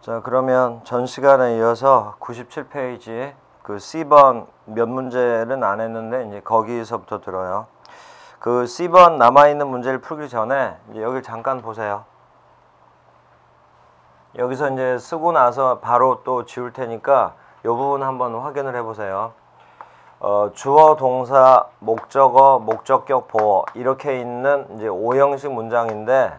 자, 그러면 전 시간에 이어서 97페이지 그 C번 몇 문제는 안 했는데 이제 거기서부터 들어요. 그 C번 남아있는 문제를 풀기 전에 이제 여기 잠깐 보세요. 여기서 이제 쓰고 나서 바로 또 지울 테니까 이 부분 한번 확인을 해보세요. 주어, 동사, 목적어, 목적격, 보어 이렇게 있는 이제 5형식 문장인데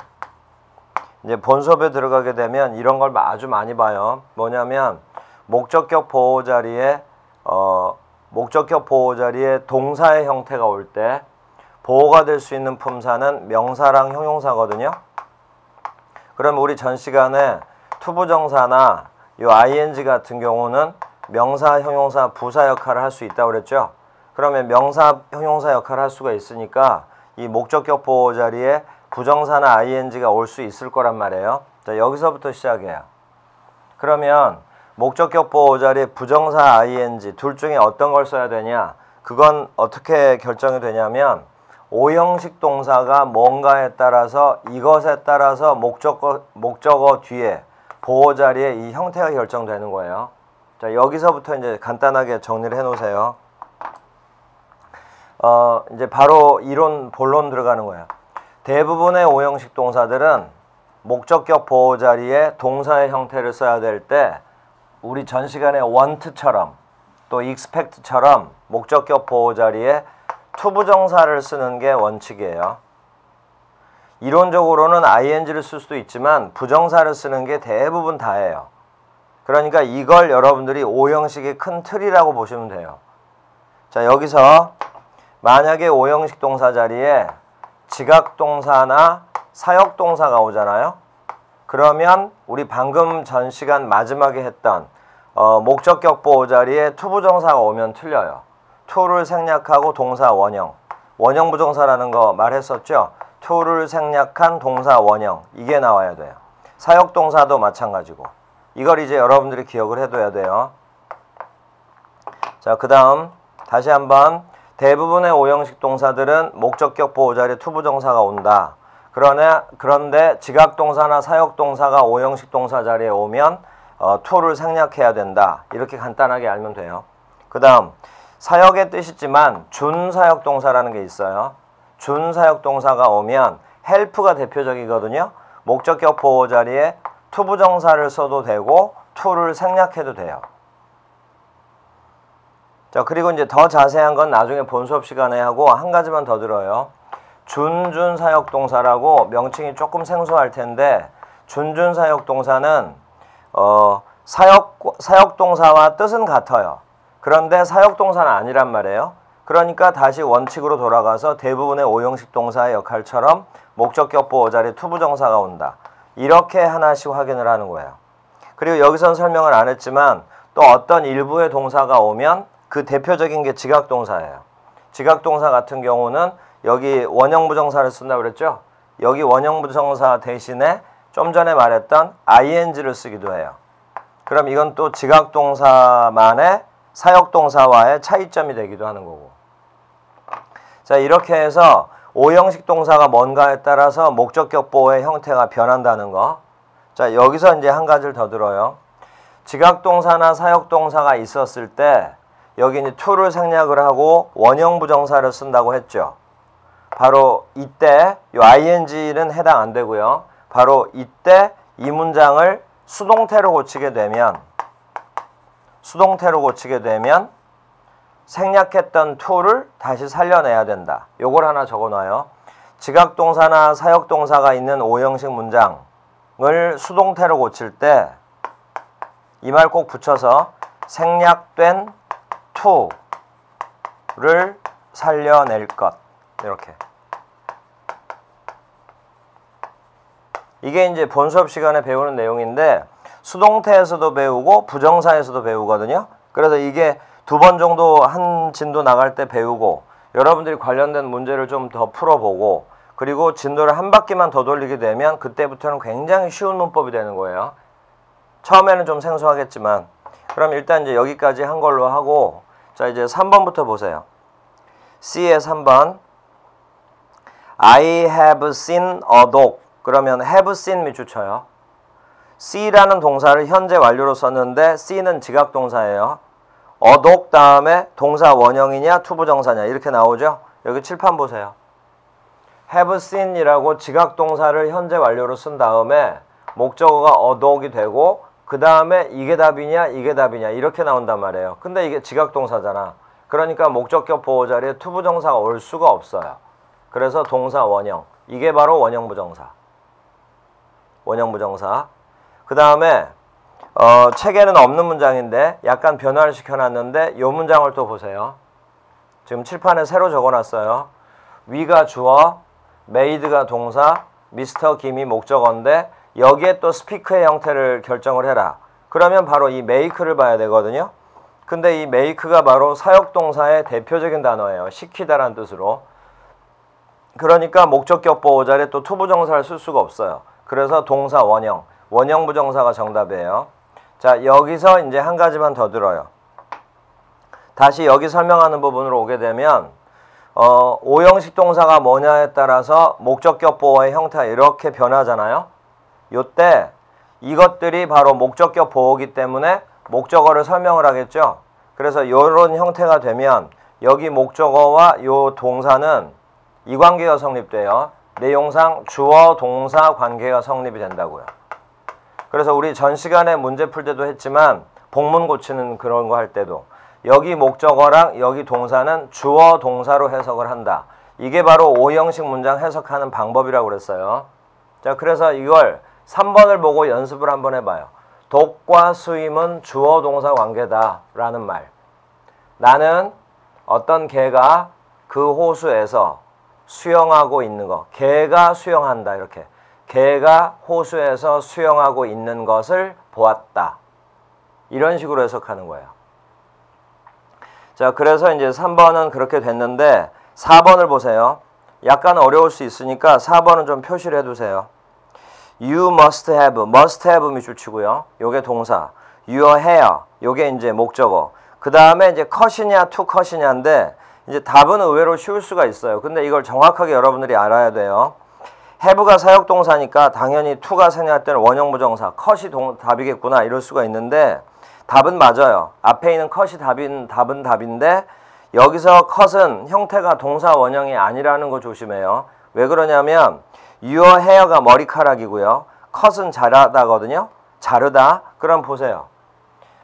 이제 본 수업에 들어가게 되면 이런 걸 아주 많이 봐요. 뭐냐면 목적격 보호 자리에 동사의 형태가 올 때 보호가 될 수 있는 품사는 명사랑 형용사거든요. 그럼 우리 전 시간에 투부정사나 요 ing 같은 경우는 명사, 형용사, 부사 역할을 할 수 있다고 그랬죠. 그러면 명사, 형용사 역할을 할 수가 있으니까 이 목적격 보호 자리에 부정사나 ing가 올 수 있을 거란 말이에요. 자, 여기서부터 시작해요. 그러면 목적격 보호 자리에 부정사, ing 둘 중에 어떤 걸 써야 되냐? 그건 어떻게 결정이 되냐면 5형식 동사가 뭔가에 따라서 이것에 따라서 목적어 뒤에 보호 자리에 이 형태가 결정되는 거예요. 자, 여기서부터 이제 간단하게 정리를 해 놓으세요. 이제 바로 이론 본론 들어가는 거예요. 대부분의 5형식 동사들은 목적격 보호 자리에 동사의 형태를 써야 될 때 우리 전 시간에 want처럼 또 expect처럼 목적격 보호 자리에 투부정사를 쓰는 게 원칙이에요. 이론적으로는 ing를 쓸 수도 있지만 부정사를 쓰는 게 대부분 다예요. 그러니까 이걸 여러분들이 5형식의 큰 틀이라고 보시면 돼요. 자, 여기서 만약에 5형식 동사 자리에 지각동사나 사역동사가 오잖아요. 그러면 우리 방금 전 시간 마지막에 했던 목적격 보호 자리에 투부정사가 오면 틀려요. to를 생략하고 동사 원형, 원형 부정사라는 거 말했었죠. to를 생략한 동사 원형, 이게 나와야 돼요. 사역동사도 마찬가지고. 이걸 이제 여러분들이 기억을 해둬야 돼요. 자, 그 다음 다시 한번 대부분의 5형식 동사들은 목적격 보호 자리에 투부정사가 온다. 그런데 지각동사나 사역동사가 5형식 동사 자리에 오면 to를 생략해야 된다. 이렇게 간단하게 알면 돼요. 그 다음 사역의 뜻이지만 준사역동사라는 게 있어요. 준사역동사가 오면 help가 대표적이거든요. 목적격 보호 자리에 투부정사를 써도 되고 to를 생략해도 돼요. 자, 그리고 이제 더 자세한 건 나중에 본 수업 시간에 하고 한 가지만 더 들어요. 준사역동사라고 명칭이 조금 생소할 텐데 준사역동사는 사역동사와 뜻은 같아요. 그런데 사역동사는 아니란 말이에요. 그러니까 다시 원칙으로 돌아가서 대부분의 5형식 동사의 역할처럼 목적격 보호 자리에 투부정사가 온다. 이렇게 하나씩 확인을 하는 거예요. 그리고 여기선 설명을 안 했지만 또 어떤 일부의 동사가 오면 그 대표적인 게 지각동사예요. 지각동사 같은 경우는 여기 원형부정사를 쓴다고 그랬죠? 여기 원형부정사 대신에 좀 전에 말했던 ing를 쓰기도 해요. 그럼 이건 또 지각동사만의 사역동사와의 차이점이 되기도 하는 거고. 자, 이렇게 해서 5형식 동사가 뭔가에 따라서 목적격 보호의 형태가 변한다는 거. 자, 여기서 이제 한 가지를 더 들어요. 지각동사나 사역동사가 있었을 때 여기 이제 to를 생략을 하고 원형 부정사를 쓴다고 했죠. 바로 이때 이 ing는 해당 안 되고요. 바로 이때 이 문장을 수동태로 고치게 되면 생략했던 to를 다시 살려내야 된다. 요걸 하나 적어놔요. 지각동사나 사역동사가 있는 5형식 문장을 수동태로 고칠 때 이 말 꼭 붙여서 생략된 to를 살려낼 것. 이렇게. 이게 이제 본 수업 시간에 배우는 내용인데 수동태에서도 배우고 부정사에서도 배우거든요. 그래서 이게 2번 정도 한 진도 나갈 때 배우고 여러분들이 관련된 문제를 좀 더 풀어보고 그리고 진도를 한 바퀴만 더 돌리게 되면 그때부터는 굉장히 쉬운 문법이 되는 거예요. 처음에는 좀 생소하겠지만 그럼 일단 이제 여기까지 한 걸로 하고 자, 이제 3번부터 보세요. C의 3번 I have seen a dog. 그러면 have seen 밑줄 쳐요. C라는 동사를 현재 완료로 썼는데 C는 지각동사예요. 어독 다음에 동사 원형이냐 투부정사냐 이렇게 나오죠. 여기 칠판 보세요. have seen이라고 지각동사를 현재 완료로 쓴 다음에 목적어가 어독이 되고 그 다음에 이게 답이냐 이게 답이냐 이렇게 나온단 말이에요. 근데 이게 지각동사잖아. 그러니까 목적격 보호 자리에 투부정사가 올 수가 없어요. 그래서 동사 원형. 이게 바로 원형부정사. 원형부정사. 그 다음에 책에는 없는 문장인데 약간 변화를 시켜놨는데 이 문장을 또 보세요. 지금 칠판에 새로 적어놨어요. 위가 주어, made가 동사, 미스터 김이 목적어인데 여기에 또 speak의 형태를 결정을 해라. 그러면 바로 이 make를 봐야 되거든요. 근데 이 make가 바로 사역동사의 대표적인 단어예요. 시키다라는 뜻으로. 그러니까 목적격 보호 자리에 또 투부정사를 쓸 수가 없어요. 그래서 동사 원형, 원형부정사가 정답이에요. 자, 여기서 이제 한 가지만 더 들어요. 다시 여기 설명하는 부분으로 오게 되면 오형식 동사가 뭐냐에 따라서 목적격 보호의 형태가 이렇게 변하잖아요. 요때 이것들이 바로 목적격 보호이기 때문에 목적어를 설명을 하겠죠. 그래서 이런 형태가 되면 여기 목적어와 요 동사는 이 관계가 성립돼요. 내용상 주어 동사 관계가 성립이 된다고요. 그래서 우리 전 시간에 문제 풀 때도 했지만 복문 고치는 그런 거 할 때도 여기 목적어랑 여기 동사는 주어 동사로 해석을 한다. 이게 바로 오형식 문장 해석하는 방법이라고 그랬어요. 자, 그래서 이걸 3번을 보고 연습을 한번 해봐요. 독과 수임은 주어 동사 관계다 라는 말. 나는 어떤 개가 그 호수에서 수영하고 있는 거. 개가 수영한다 이렇게. 개가 호수에서 수영하고 있는 것을 보았다. 이런 식으로 해석하는 거예요. 자, 그래서 이제 3번은 그렇게 됐는데 4번을 보세요. 약간 어려울 수 있으니까 4번은 좀 표시를 해두세요. You must have 밑줄치고요. 요게 동사. Your hair, 요게 이제 목적어. 그 다음에 이제 cut이냐 to cut이냐인데 이제 답은 의외로 쉬울 수가 있어요. 근데 이걸 정확하게 여러분들이 알아야 돼요. have가 사역동사니까 당연히 to가 생략할 때는 원형부정사, cut이 답이겠구나 이럴 수가 있는데 답은 맞아요. 앞에 있는 cut이 답은 답인데 여기서 cut은 형태가 동사 원형이 아니라는 거 조심해요. 왜 그러냐면 your hair가 머리카락이고요. cut은 자르다거든요. 자르다. 그럼 보세요.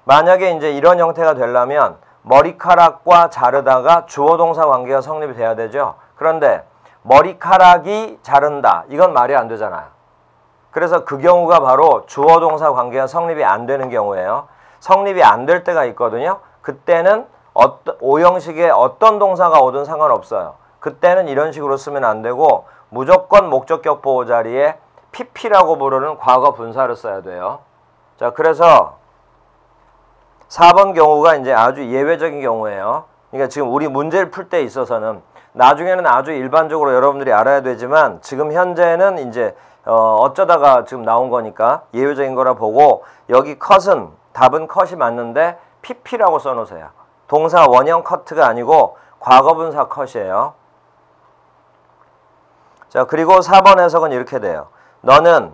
만약에 이제 이런 형태가 되려면 머리카락과 자르다가 주어 동사 관계가 성립이 돼야 되죠. 그런데 머리카락이 자른다. 이건 말이 안 되잖아요. 그래서 그 경우가 바로 주어 동사 관계가 성립이 안 되는 경우예요. 성립이 안 될 때가 있거든요. 그때는 오형식의 어떤 동사가 오든 상관없어요. 그때는 이런 식으로 쓰면 안 되고 무조건 목적격 보호 자리에 pp라고 부르는 과거 분사를 써야 돼요. 자, 그래서 4번 경우가 이제 아주 예외적인 경우예요. 그러니까 지금 우리 문제를 풀 때 있어서는 나중에는 아주 일반적으로 여러분들이 알아야 되지만 지금 현재는 이제 어쩌다가 지금 나온 거니까 예외적인 거라 보고 여기 cut은 답은 cut이 맞는데 pp라고 써놓으세요. 동사 원형 cut가 아니고 과거분사 cut이에요. 자, 그리고 4번 해석은 이렇게 돼요. 너는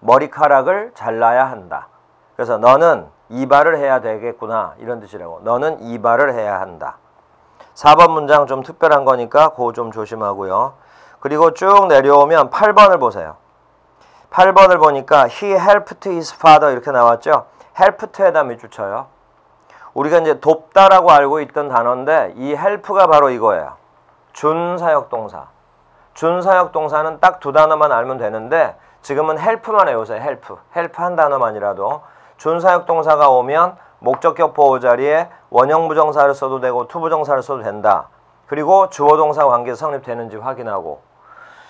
머리카락을 잘라야 한다. 그래서 너는 이발을 해야 되겠구나 이런 뜻이라고. 너는 이발을 해야 한다. 4번 문장 좀 특별한 거니까 그거 좀 조심하고요. 그리고 쭉 내려오면 8번을 보세요. 8번을 보니까 he helped his father 이렇게 나왔죠. helped에다 밑줄 쳐요. 우리가 이제 돕다라고 알고 있던 단어인데 이 help가 바로 이거예요. 준사역동사. 준사역동사는 딱 두 단어만 알면 되는데 지금은 help만 외우세요. help 한 단어만이라도. 준사역동사가 오면 목적격 보호 자리에 원형부정사를 써도 되고 투부정사를 써도 된다. 그리고 주어동사 관계 성립되는지 확인하고.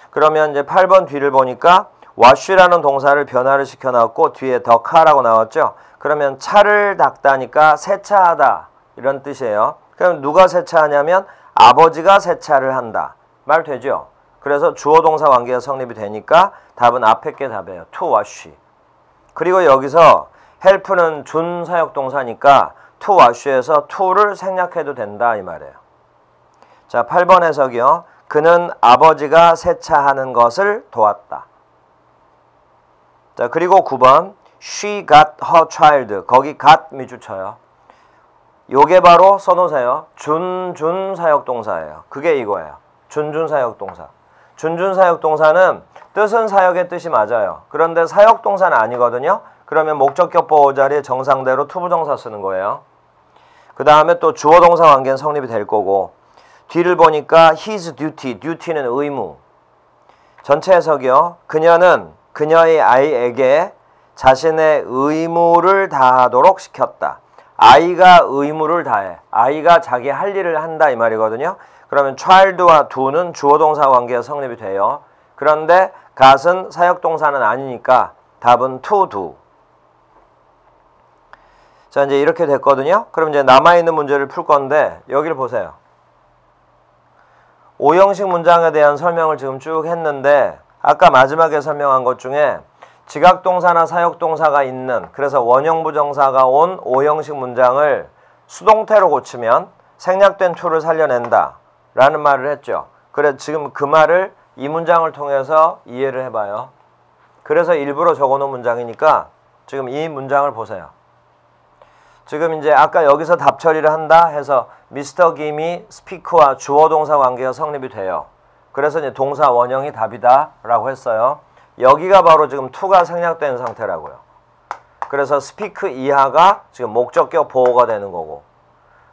그러면 이제 8번 뒤를 보니까 wash라는 동사를 변화를 시켜놨고 뒤에 the car라고 나왔죠. 그러면 차를 닦다니까 세차하다 이런 뜻이에요. 그럼 누가 세차하냐면 아버지가 세차를 한다. 말 되죠? 그래서 주어동사 관계가 성립이 되니까 답은 앞에 게 답이에요. to wash. 그리고 여기서 help는 준사역동사니까 to wash에서 to를 생략해도 된다 이 말이에요. 자, 8번 해석이요. 그는 아버지가 세차하는 것을 도왔다. 자, 그리고 9번 She got her child. 거기 got 밑줄 쳐요. 요게 바로 써놓으세요. 준준 사역동사예요. 그게 이거예요. 준준 사역동사. 준준 사역동사는 뜻은 사역의 뜻이 맞아요. 그런데 사역동사는 아니거든요. 그러면 목적격 보호 자리에 정상대로 투부정사 쓰는 거예요. 그 다음에 또 주어동사 관계는 성립이 될 거고, 뒤를 보니까 his duty, duty는 의무. 전체 해석이요. 그녀는 그녀의 아이에게 자신의 의무를 다하도록 시켰다. 아이가 의무를 다해. 아이가 자기 할 일을 한다 이 말이거든요. 그러면 child와 do는 주어동사 관계가 성립이 돼요. 그런데 got은 사역동사는 아니니까 답은 to do. 자, 이제 이렇게 됐거든요. 그럼 이제 남아있는 문제를 풀 건데 여기를 보세요. 5형식 문장에 대한 설명을 지금 쭉 했는데 아까 마지막에 설명한 것 중에 지각동사나 사역동사가 있는, 그래서 원형부정사가 온 5형식 문장을 수동태로 고치면 생략된 to를 살려낸다 라는 말을 했죠. 그래 지금 그 말을 이 문장을 통해서 이해를 해봐요. 그래서 일부러 적어놓은 문장이니까 지금 이 문장을 보세요. 지금 이제 아까 여기서 답 처리를 한다 해서 미스터 김이 스피크와 주어동사 관계가 성립이 돼요. 그래서 이제 동사 원형이 답이다 라고 했어요. 여기가 바로 지금 to가 생략된 상태라고요. 그래서 스피크 이하가 지금 목적격 보호가 되는 거고,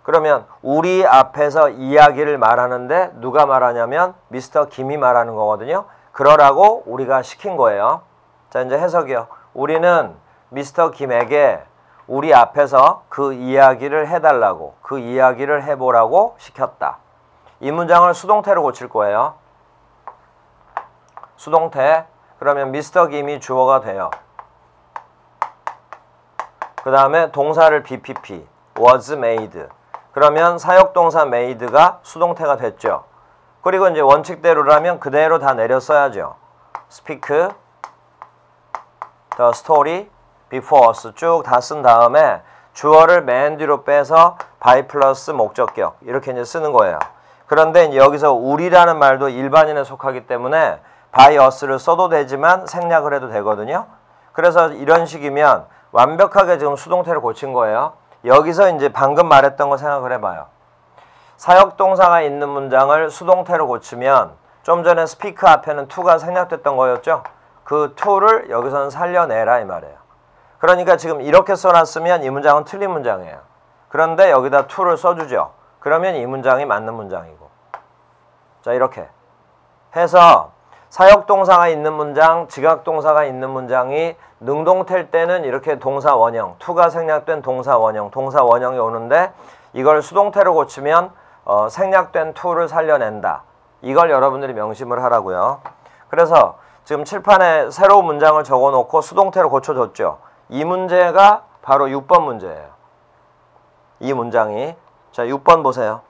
그러면 우리 앞에서 이야기를 말하는데 누가 말하냐면 미스터 김이 말하는 거거든요. 그러라고 우리가 시킨 거예요. 자, 이제 해석이요. 우리는 미스터 김에게 우리 앞에서 그 이야기를 해달라고, 그 이야기를 해보라고 시켰다. 이 문장을 수동태로 고칠 거예요. 수동태. 그러면 미스터 김이 주어가 돼요. 그 다음에 동사를 BPP, was made. 그러면 사역동사 made가 수동태가 됐죠. 그리고 이제 원칙대로라면 그대로 다 내려 써야죠. speak, the story, before us 쭉 다 쓴 다음에 주어를 맨 뒤로 빼서 by 플러스 목적격 이렇게 이제 쓰는 거예요. 그런데 이제 여기서 우리라는 말도 일반인에 속하기 때문에 by us를 써도 되지만 생략을 해도 되거든요. 그래서 이런 식이면 완벽하게 지금 수동태를 고친 거예요. 여기서 이제 방금 말했던 거 생각을 해봐요. 사역동사가 있는 문장을 수동태로 고치면 좀 전에 speak 앞에는 to가 생략됐던 거였죠. 그 to를 여기서는 살려내라 이 말이에요. 그러니까 지금 이렇게 써놨으면 이 문장은 틀린 문장이에요. 그런데 여기다 to를 써주죠. 그러면 이 문장이 맞는 문장이고. 자, 이렇게 해서 사역동사가 있는 문장, 지각동사가 있는 문장이 능동태일 때는 이렇게 동사 원형, to가 생략된 동사 원형이 오는데 이걸 수동태로 고치면 생략된 to를 살려낸다. 이걸 여러분들이 명심을 하라고요. 그래서 지금 칠판에 새로운 문장을 적어놓고 수동태로 고쳐줬죠. 이 문제가 바로 6번 문제예요. 이 문장이. 자, 6번 보세요.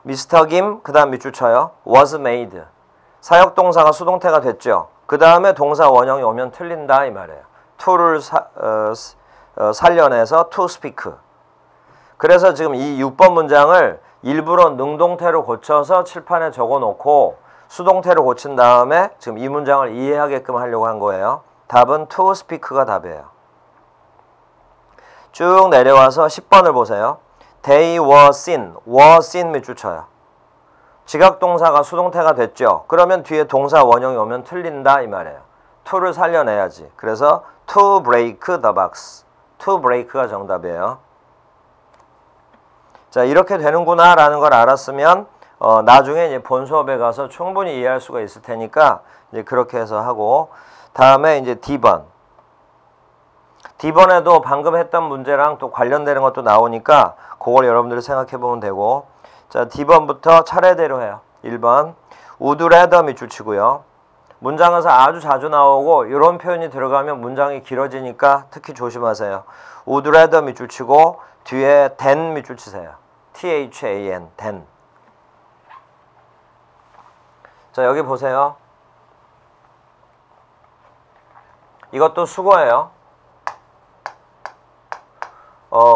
미스터 김, 그 다음 밑줄 쳐요. was made. 사역동사가 수동태가 됐죠. 그 다음에 동사 원형이 오면 틀린다 이 말이에요. to를 살려내서 to speak. 그래서 지금 이 6번 문장을 일부러 능동태로 고쳐서 칠판에 적어놓고 수동태로 고친 다음에 지금 이 문장을 이해하게끔 하려고 한 거예요. 답은 to speak가 답이에요. 쭉 내려와서 10번을 보세요. They were seen 밑줄 쳐요. 지각동사가 수동태가 됐죠. 그러면 뒤에 동사 원형이 오면 틀린다 이 말이에요. to를 살려내야지. 그래서 to break the box. to break가 정답이에요. 자, 이렇게 되는구나 라는 걸 알았으면 나중에 이제 본 수업에 가서 충분히 이해할 수가 있을 테니까 이제 그렇게 해서 하고, 다음에 이제 D번. D번에도 방금 했던 문제랑 또 관련되는 것도 나오니까 그걸 여러분들이 생각해 보면 되고, 자, D번부터 차례대로 해요. 1번 would rather 밑줄 치고요. 문장에서 아주 자주 나오고 이런 표현이 들어가면 문장이 길어지니까 특히 조심하세요. would rather 밑줄 치고 뒤에 than 밑줄 치세요. than, than. 자, 여기 보세요. 이것도 수거예요.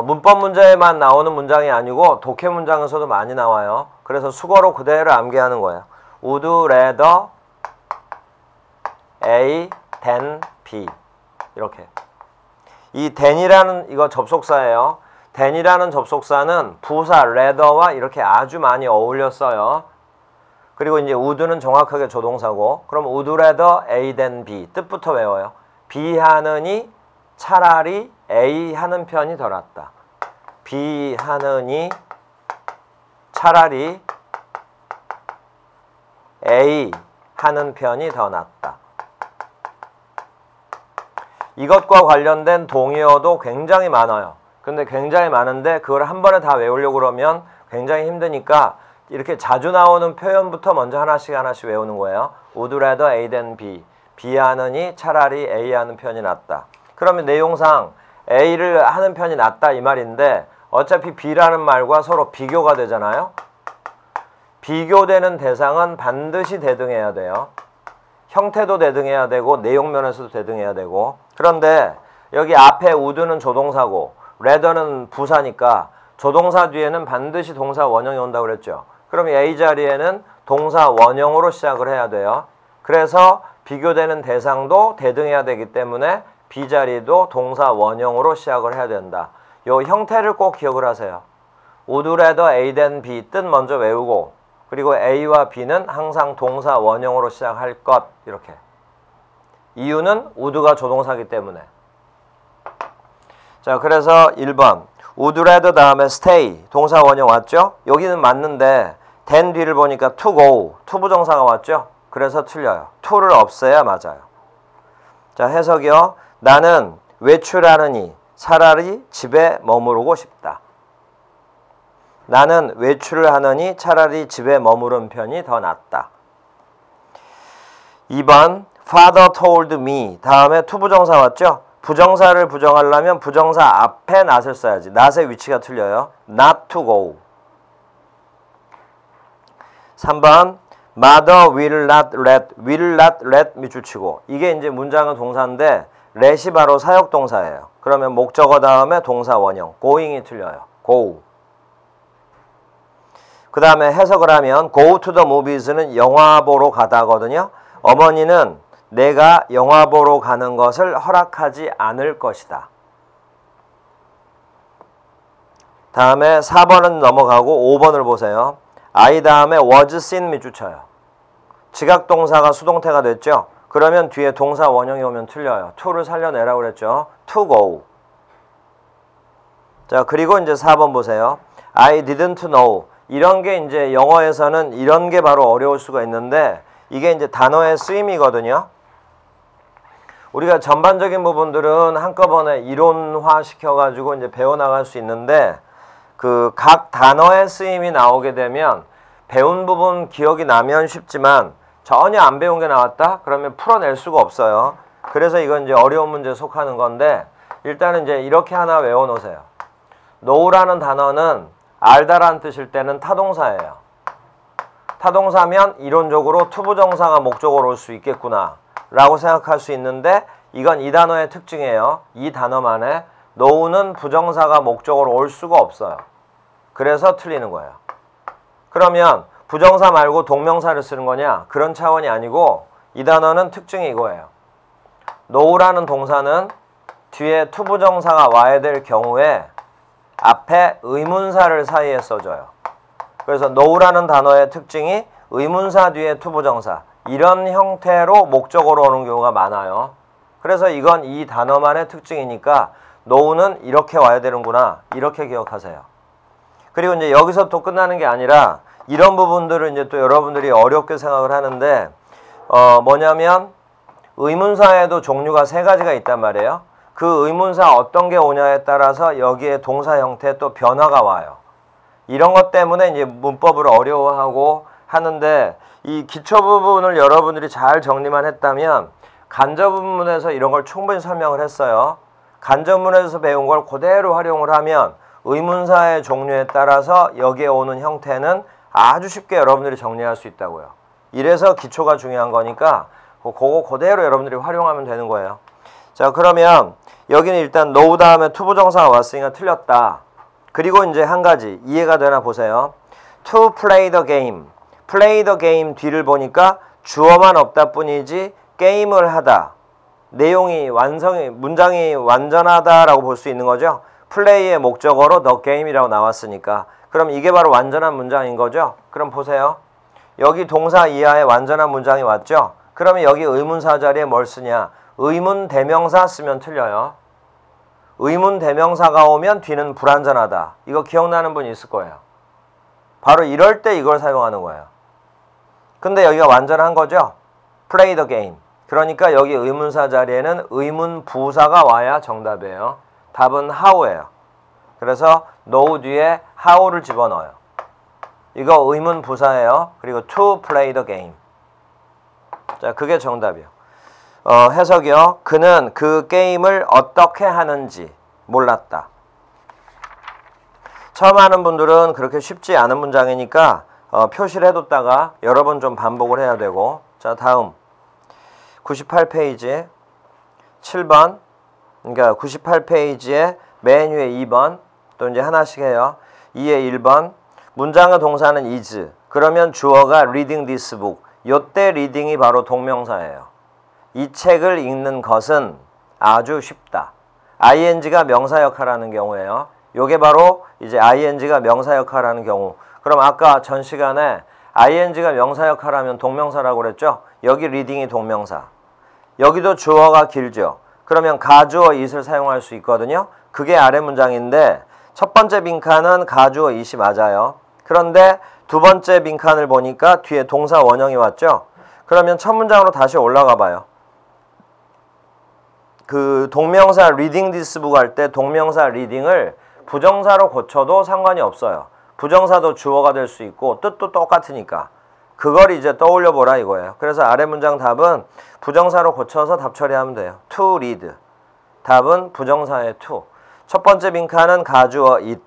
문법 문제에만 나오는 문장이 아니고 독해 문장에서도 많이 나와요. 그래서 수거로 그대로 암기하는 거예요. would rather A than B. 이렇게. 이 than이라는 이거 접속사예요. than이라는 접속사는 부사 rather와 이렇게 아주 많이 어울려 써요. 그리고 이제 would는 정확하게 조동사고, 그럼 would rather A than B 뜻부터 외워요. B 하느니 차라리 A 하는 편이 더 낫다. B 하느니 차라리 A 하는 편이 더 낫다. 이것과 관련된 동의어도 굉장히 많아요. 근데 굉장히 많은데 그걸 한 번에 다 외우려고 그러면 굉장히 힘드니까 이렇게 자주 나오는 표현부터 먼저 하나씩 외우는 거예요. would rather A than B. B 하느니 차라리 A 하는 편이 낫다. 그러면 내용상 A를 하는 편이 낫다 이 말인데 어차피 B라는 말과 서로 비교가 되잖아요. 비교되는 대상은 반드시 대등해야 돼요. 형태도 대등해야 되고 내용 면에서도 대등해야 되고. 그런데 여기 앞에 would는 조동사고 rather는 부사니까 조동사 뒤에는 반드시 동사 원형이 온다고 그랬죠. 그럼 A 자리에는 동사 원형으로 시작을 해야 돼요. 그래서 비교되는 대상도 대등해야 되기 때문에 B 자리도 동사 원형으로 시작을 해야 된다. 요 형태를 꼭 기억을 하세요. would rather A than B 뜻 먼저 외우고, 그리고 A와 B는 항상 동사 원형으로 시작할 것. 이렇게. 이유는 would가 조동사이기 때문에. 자, 그래서 1번 would rather 다음에 stay 동사 원형 왔죠? 여기는 맞는데 than 뒤를 보니까 to go 투부정사가 왔죠? 그래서 틀려요. to를 없애야 맞아요. 자, 해석이요. 나는 외출하느니 차라리 집에 머무르고 싶다. 나는 외출을 하느니 차라리 집에 머무른 편이 더 낫다. 2번 Father told me 다음에 투부정사 왔죠? 부정사를 부정하려면 부정사 앞에 not을 써야지. not의 위치가 틀려요. not to go. 3번 Mother will not let 밑줄 치고, 이게 이제 문장은 동사인데 let이 바로 사역동사예요. 그러면 목적어 다음에 동사 원형 going이 틀려요. go. 그 다음에 해석을 하면 go to the movies는 영화 보러 가다거든요. 어머니는 내가 영화 보러 가는 것을 허락하지 않을 것이다. 다음에 4번은 넘어가고 5번을 보세요. I 다음에 was seen 밑줄 쳐요. 지각동사가 수동태가 됐죠. 그러면 뒤에 동사 원형이 오면 틀려요. to를 살려내라고 그랬죠. to go. 자, 그리고 이제 4번 보세요. I didn't know. 이런 게 이제 영어에서는 이런 게 바로 어려울 수가 있는데 이게 이제 단어의 쓰임이거든요. 우리가 전반적인 부분들은 한꺼번에 이론화 시켜가지고 이제 배워나갈 수 있는데 그 각 단어의 쓰임이 나오게 되면 배운 부분 기억이 나면 쉽지만 전혀 안 배운 게 나왔다? 그러면 풀어낼 수가 없어요. 그래서 이건 이제 어려운 문제에 속하는 건데 일단은 이제 이렇게 하나 외워놓으세요. know라는 단어는 알다라는 뜻일 때는 타동사예요. 타동사면 이론적으로 투부정사가 목적어로 올 수 있겠구나 라고 생각할 수 있는데 이건 이 단어의 특징이에요. 이 단어만에 know는 부정사가 목적어로 올 수가 없어요. 그래서 틀리는 거예요. 그러면 부정사 말고 동명사를 쓰는 거냐? 그런 차원이 아니고 이 단어는 특징이 이거예요. know라는 동사는 뒤에 투부정사가 와야 될 경우에 앞에 의문사를 사이에 써줘요. 그래서 know라는 단어의 특징이 의문사 뒤에 투부정사 이런 형태로 목적어로 오는 경우가 많아요. 그래서 이건 이 단어만의 특징이니까 know는 이렇게 와야 되는구나 이렇게 기억하세요. 그리고 이제 여기서 또 끝나는 게 아니라 이런 부분들을 이제 또 여러분들이 어렵게 생각을 하는데 뭐냐면 의문사에도 종류가 3가지가 있단 말이에요. 그 의문사 어떤 게 오냐에 따라서 여기에 동사 형태에 또 변화가 와요. 이런 것 때문에 이제 문법을 어려워하고 하는데 이 기초 부분을 여러분들이 잘 정리만 했다면 간접문에서 이런 걸 충분히 설명을 했어요. 간접문에서 배운 걸 그대로 활용을 하면 의문사의 종류에 따라서 여기에 오는 형태는 아주 쉽게 여러분들이 정리할 수 있다고요. 이래서 기초가 중요한 거니까 그거 그대로 여러분들이 활용하면 되는 거예요. 자, 그러면 여기는 일단 know 다음에 투부정사가 왔으니까 틀렸다. 그리고 이제 한 가지 이해가 되나 보세요. To play the game. play the game 뒤를 보니까 주어만 없다 뿐이지 게임을 하다 내용이 문장이 완전하다라고 볼 수 있는 거죠. 플레이의 목적어로 the game이라고 나왔으니까. 그럼 이게 바로 완전한 문장인 거죠. 그럼 보세요. 여기 동사 이하에 완전한 문장이 왔죠. 그러면 여기 의문사 자리에 뭘 쓰냐? 의문 대명사 쓰면 틀려요. 의문 대명사가 오면 뒤는 불완전하다. 이거 기억나는 분 있을 거예요. 바로 이럴 때 이걸 사용하는 거예요. 근데 여기가 완전한 거죠. play the game. 그러니까 여기 의문사 자리에는 의문 부사가 와야 정답이에요. 답은 how예요. 그래서 know 뒤에 how를 집어넣어요. 이거 의문 부사예요. 그리고 to play the game. 자, 그게 정답이에요. 해석이요. 그는 그 게임을 어떻게 하는지 몰랐다. 처음 하는 분들은 그렇게 쉽지 않은 문장이니까 표시를 해뒀다가 여러 번 좀 반복을 해야 되고. 자, 다음 98페이지 7번. 그러니까 98페이지에 맨 위에 2번 또 이제 하나씩 해요. 2에 1번 문장의 동사는 is. 그러면 주어가 reading this book. 요때 reading이 바로 동명사예요. 이 책을 읽는 것은 아주 쉽다. ing가 명사 역할하는 경우예요. 요게 바로 이제 ing가 명사 역할하는 경우. 그럼 아까 전 시간에 ing가 명사 역할하면 동명사라고 그랬죠? 여기 reading이 동명사. 여기도 주어가 길죠. 그러면 가주어 it을 사용할 수 있거든요. 그게 아래 문장인데 첫 번째 빈칸은 가주어 it이 맞아요. 그런데 두 번째 빈칸을 보니까 뒤에 동사 원형이 왔죠. 그러면 첫 문장으로 다시 올라가 봐요. 그 동명사 reading this book 할 때 동명사 reading을 부정사로 고쳐도 상관이 없어요. 부정사도 주어가 될 수 있고 뜻도 똑같으니까. 그걸 이제 떠올려 보라 이거예요. 그래서 아래 문장 답은 부정사로 고쳐서 답 처리하면 돼요. to read. 답은 부정사의 to. 첫 번째 빈칸은 가주어 it.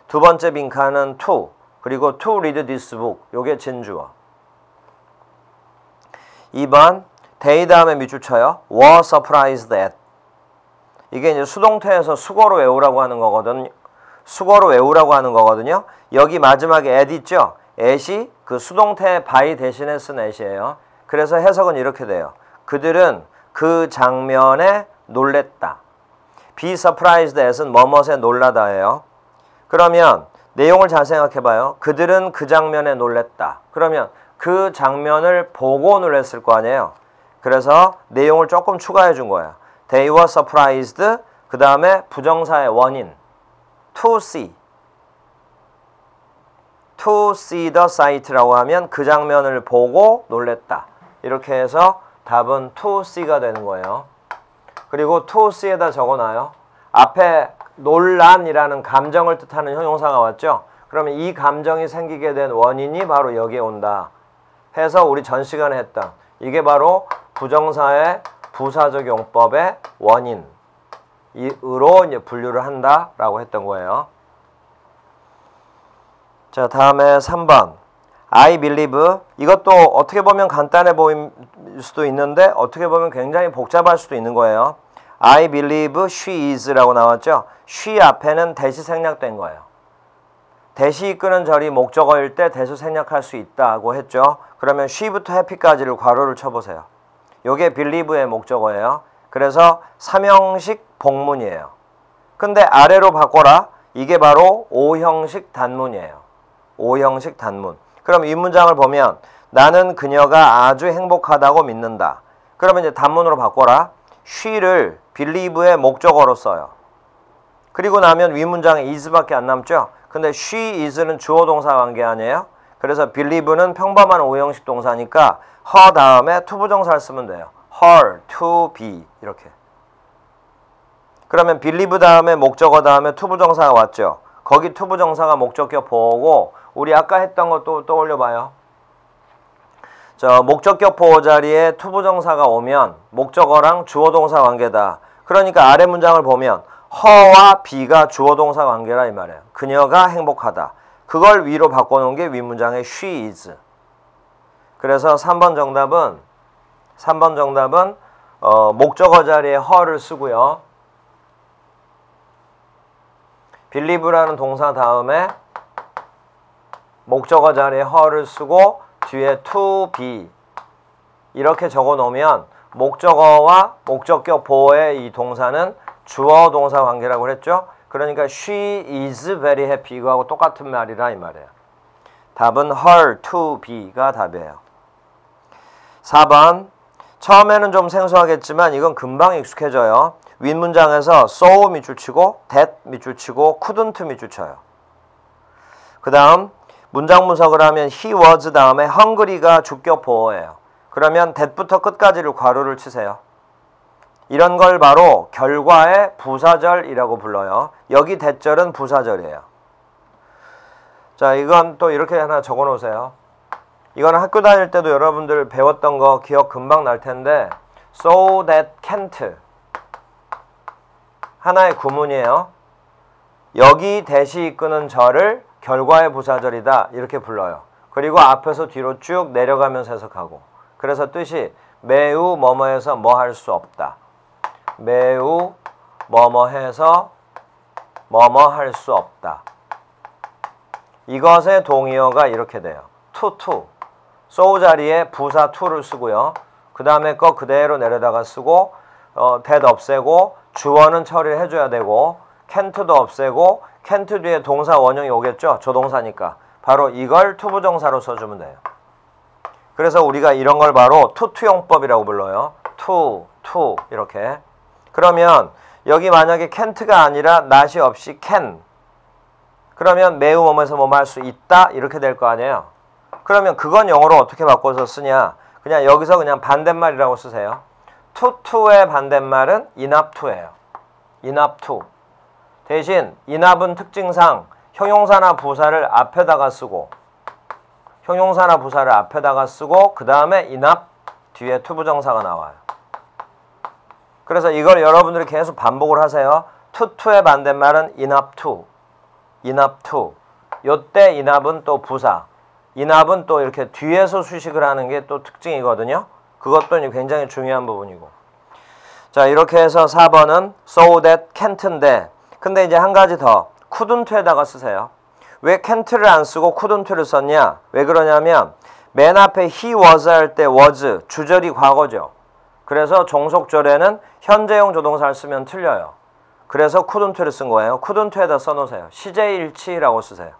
두 번째 빈칸은 to. 그리고 to read this book. 요게 진주어. 2번 they 다음에 밑줄 쳐요. were surprised at. 이게 이제 수동태에서 수거로 외우라고 하는 거거든요. 수거로 외우라고 하는 거거든요. 여기 마지막에 at 있죠? at이 그 수동태 by 대신에 쓴 at이에요. 그래서 해석은 이렇게 돼요. 그들은 그 장면에 놀랬다. be surprised at은 뭐뭇에 놀라다예요. 그러면 내용을 잘 생각해 봐요. 그들은 그 장면에 놀랬다. 그러면 그 장면을 보고 놀랬을 거 아니에요. 그래서 내용을 조금 추가해 준 거예요. They were surprised. 그 다음에 부정사의 원인. To see. To see the sight라고 하면 그 장면을 보고 놀랬다. 이렇게 해서 답은 to see가 되는 거예요. 그리고 to see에다 적어놔요. 앞에 논란이라는 감정을 뜻하는 형용사가 왔죠. 그러면 이 감정이 생기게 된 원인이 바로 여기에 온다. 해서 우리 전 시간에 했던 이게 바로 부정사의 부사적 용법의 원인으로 이제 분류를 한다라고 했던 거예요. 자, 다음에 3번. I believe. 이것도 어떻게 보면 간단해 보일 수도 있는데 어떻게 보면 굉장히 복잡할 수도 있는 거예요. I believe she is라고 나왔죠. she 앞에는 대시 생략된 거예요. 대시 이끄는 절이 목적어일 때 대수 생략할 수 있다고 했죠. 그러면 she부터 happy까지를 괄호를 쳐보세요. 요게 believe의 목적어예요. 그래서 삼형식 복문이에요. 근데 아래로 바꿔라. 이게 바로 오형식 단문이에요. 오형식 단문. 그럼 이 문장을 보면 나는 그녀가 아주 행복하다고 믿는다. 그러면 이제 단문으로 바꿔라. she를 believe의 목적어로 써요. 그리고 나면 위 문장에 is밖에 안 남죠. 근데 she is는 주어 동사 관계 아니에요? 그래서 believe는 평범한 오형식 동사니까 her 다음에 to 부정사를 쓰면 돼요. her, to be 이렇게. 그러면 believe 다음에 목적어 다음에 to 부정사가 왔죠. 거기 to 부정사가 목적격 보호고 우리 아까 했던 것도 떠올려 봐요. 저 목적격 보호 자리에 to 부정사가 오면 목적어랑 주어 동사 관계다. 그러니까 아래 문장을 보면 her와 be가 주어 동사 관계라 이 말이에요. 그녀가 행복하다. 그걸 위로 바꿔놓은 게 윗문장의 she is. 그래서 3번 정답은 목적어 자리에 her를 쓰고요. believe라는 동사 다음에 목적어 자리에 her를 쓰고 뒤에 to be 이렇게 적어 놓으면 목적어와 목적격 보어의 이 동사는 주어 동사 관계라고 그랬죠. 그러니까 she is very happy 이거하고 똑같은 말이라 이 말이에요. 답은 her to be가 답이에요. 4번 처음에는 좀 생소하겠지만 이건 금방 익숙해져요. 윗문장에서 so 밑줄 치고 that 밑줄 치고 couldn't 밑줄 쳐요. 그 다음 문장 분석을 하면 he was 다음에 hungry가 주격 보어예요. 그러면 that부터 끝까지를 괄호를 치세요. 이런 걸 바로 결과의 부사절이라고 불러요. 여기 that절은 부사절이에요. 자, 이건 또 이렇게 하나 적어 놓으세요. 이거는 학교 다닐 때도 여러분들 배웠던 거 기억 금방 날 텐데 so that can't 하나의 구문이에요. 여기 that이 이끄는 절을 결과의 부사절이다 이렇게 불러요. 그리고 앞에서 뒤로 쭉 내려가면서 해석하고 그래서 뜻이 매우 뭐뭐해서 뭐 할 수 없다. 매우 뭐뭐해서 뭐뭐 할 수 없다. 이것의 동의어가 이렇게 돼요. to so 자리에 부사 to를 쓰고요. 그 다음에 거 그대로 내려다가 쓰고 that 없애고 주어는 처리를 해줘야 되고 can't도 없애고 can't 뒤에 동사 원형이 오겠죠. 조동사니까 바로 이걸 투부정사로 써주면 돼요. 그래서 우리가 이런 걸 바로 투투용법이라고 불러요. to 이렇게. 그러면 여기 만약에 can't가 아니라 not이 없이 can 그러면 매우 뭐뭐해서 뭐뭐 할 수 있다 이렇게 될 거 아니에요. 그러면 그건 영어로 어떻게 바꿔서 쓰냐. 그냥 여기서 그냥 반대말이라고 쓰세요. to의 반대말은 enough to예요. enough to. 대신 enough은 특징상 형용사나 부사를 앞에다가 쓰고 그 다음에 enough 뒤에 투부정사가 나와요. 그래서 이걸 여러분들이 계속 반복을 하세요. to의 반대말은 enough to. 요때 enough은 또 부사. enough은 또 이렇게 뒤에서 수식을 하는 게 또 특징이거든요. 그것도 굉장히 중요한 부분이고. 자, 이렇게 해서 4번은 so that can't인데 근데 이제 한 가지 더 couldn't에다가 쓰세요. 왜 can't를 안 쓰고 couldn't를 썼냐? 왜 그러냐면 맨 앞에 he was 할 때 was 주절이 과거죠. 그래서 종속절에는 현재형 조동사를 쓰면 틀려요. 그래서 couldn't를 쓴 거예요. couldn't에다 써놓으세요. 시제일치라고 쓰세요.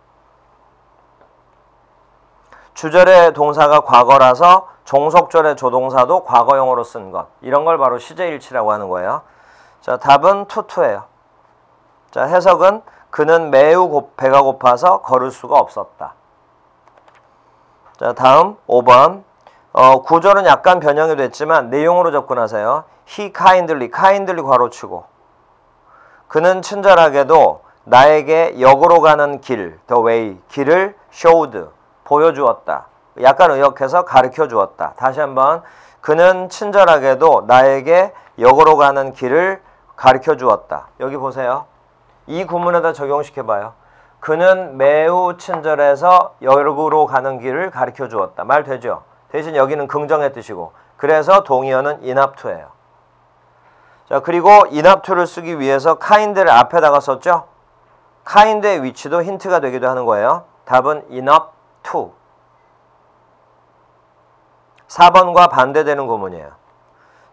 주절의 동사가 과거라서 종속절의 조동사도 과거형으로 쓴 것. 이런 걸 바로 시제일치라고 하는 거예요. 자, 답은 투투예요. 자, 해석은 그는 매우 배가 고파서 걸을 수가 없었다. 자, 다음 5번. 구절은 약간 변형이 됐지만 내용으로 접근하세요. He kindly 괄호치고 그는 친절하게도 나에게 역으로 가는 길, the way, 길을 showed, 보여주었다. 약간 의역해서 가르쳐 주었다. 다시 한번 그는 친절하게도 나에게 역으로 가는 길을 가르쳐 주었다. 여기 보세요. 이 구문에다 적용시켜봐요. 그는 매우 친절해서 역으로 가는 길을 가르쳐 주었다. 말 되죠? 대신 여기는 긍정의 뜻이고 그래서 동의어는 enough to예요. 자, 그리고 enough to를 쓰기 위해서 kind를 앞에다가 썼죠? kind의 위치도 힌트가 되기도 하는 거예요. 답은 enough to. 4번과 반대되는 구문이에요.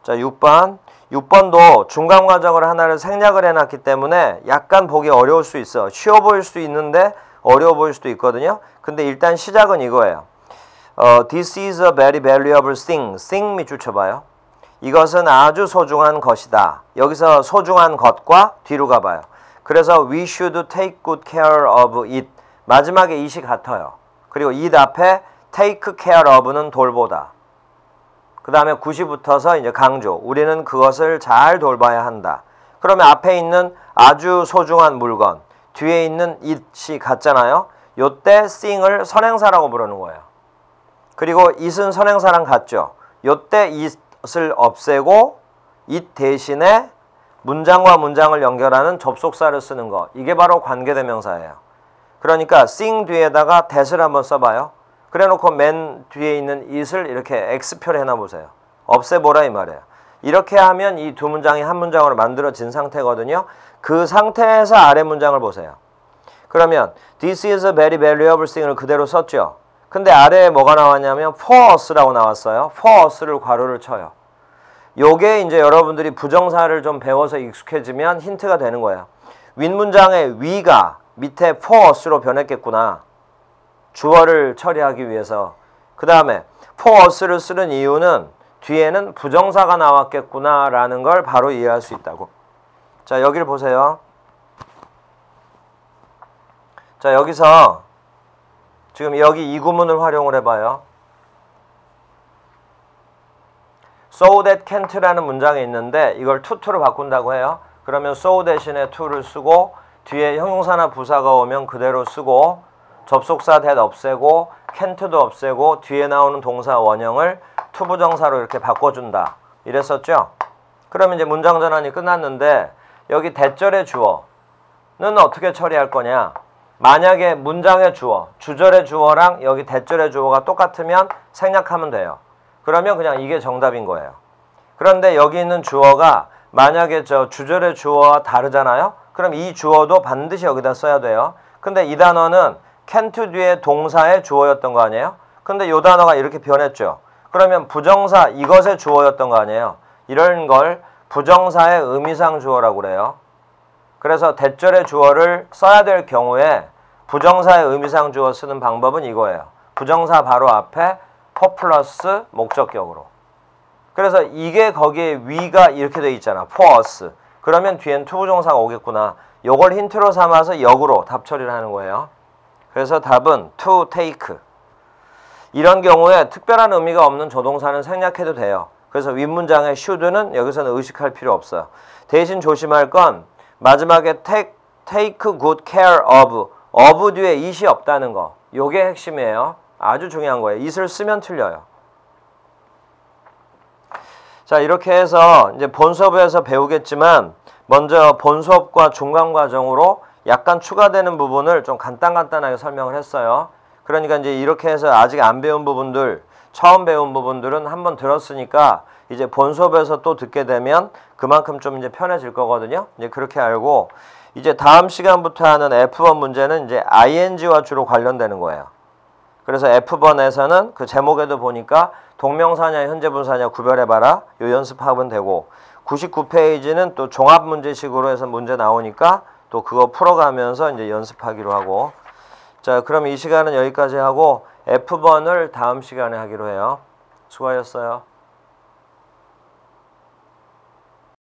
자, 6번도 중간 과정을 하나를 생략을 해놨기 때문에 약간 보기 어려울 수 있어. 쉬워 보일 수도 있는데 어려워 보일 수도 있거든요. 근데 일단 시작은 이거예요. This is a very valuable thing. thing 밑줄 쳐봐요. 이것은 아주 소중한 것이다. 여기서 소중한 것과 뒤로 가봐요. 그래서 we should take good care of it. 마지막에 it이 같아요. 그리고 it 앞에 take care of는 돌보다. 그 다음에 굿이 붙어서 이제 강조. 우리는 그것을 잘 돌봐야 한다. 그러면 앞에 있는 아주 소중한 물건, 뒤에 있는 it이 같잖아요. 요때 thing을 선행사라고 부르는 거예요. 그리고 it은 선행사랑 같죠. 요때 it을 없애고 it 대신에 문장과 문장을 연결하는 접속사를 쓰는 거. 이게 바로 관계대명사예요. 그러니까 thing 뒤에다가 that을 한번 써봐요. 그래놓고 맨 뒤에 있는 it을 이렇게 X표를 해놔보세요. 없애보라 이 말이에요. 이렇게 하면 이 두 문장이 한 문장으로 만들어진 상태거든요. 그 상태에서 아래 문장을 보세요. 그러면 This is a very valuable thing을 그대로 썼죠. 근데 아래에 뭐가 나왔냐면 for us라고 나왔어요. for us를 괄호를 쳐요. 요게 이제 여러분들이 부정사를 좀 배워서 익숙해지면 힌트가 되는 거예요. 윗문장의 위가 밑에 for us로 변했겠구나. 주어를 처리하기 위해서. 그 다음에 for us를 쓰는 이유는 뒤에는 부정사가 나왔겠구나 라는 걸 바로 이해할 수 있다고. 자, 여기를 보세요. 자, 여기서 지금 여기 이 구문을 활용을 해봐요. so that can't라는 문장이 있는데 이걸 to로 바꾼다고 해요. 그러면 so 대신에 to를 쓰고 뒤에 형용사나 부사가 오면 그대로 쓰고 접속사 that 없애고 can't도 없애고 뒤에 나오는 동사 원형을 to 부정사로 이렇게 바꿔준다. 이랬었죠? 그러면 이제 문장 전환이 끝났는데 여기 대절의 주어는 어떻게 처리할 거냐? 만약에 문장의 주어, 주절의 주어랑 여기 대절의 주어가 똑같으면 생략하면 돼요. 그러면 그냥 이게 정답인 거예요. 그런데 여기 있는 주어가 만약에 저 주절의 주어와 다르잖아요? 그럼 이 주어도 반드시 여기다 써야 돼요. 근데 이 단어는 can't 뒤에 동사의 주어였던 거 아니에요? 근데 이 단어가 이렇게 변했죠. 그러면 부정사 이것의 주어였던 거 아니에요? 이런 걸 부정사의 의미상 주어라고 그래요. 그래서 대절의 주어를 써야 될 경우에 부정사의 의미상 주어 쓰는 방법은 이거예요. 부정사 바로 앞에 for 플러스 목적격으로. 그래서 이게 거기에 위가 이렇게 돼 있잖아. for us. 그러면 뒤엔 to 부정사가 오겠구나. 요걸 힌트로 삼아서 역으로 답 처리를 하는 거예요. 그래서 답은 to take. 이런 경우에 특별한 의미가 없는 조동사는 생략해도 돼요. 그래서 윗문장의 should는 여기서는 의식할 필요 없어요. 대신 조심할 건 마지막에 take good care of 뒤에 it이 없다는 거. 요게 핵심이에요. 아주 중요한 거예요. it을 쓰면 틀려요. 자, 이렇게 해서 이제 본 수업에서 배우겠지만 먼저 본 수업과 중간 과정으로 약간 추가되는 부분을 좀 간단하게 설명을 했어요. 그러니까 이제 이렇게 해서 아직 안 배운 부분들, 처음 배운 부분들은 한번 들었으니까 이제 본 수업에서 또 듣게 되면 그만큼 좀 이제 편해질 거거든요. 이제 그렇게 알고 이제 다음 시간부터 하는 F1 문제는 이제 ing와 주로 관련되는 거예요. 그래서 F번에서는 그 제목에도 보니까 동명사냐 현재분사냐 구별해봐라. 요 연습하면 되고 99페이지는 또 종합문제식으로 해서 문제 나오니까 또 그거 풀어가면서 이제 연습하기로 하고. 자, 그럼 이 시간은 여기까지 하고 F번을 다음 시간에 하기로 해요. 수고하셨어요.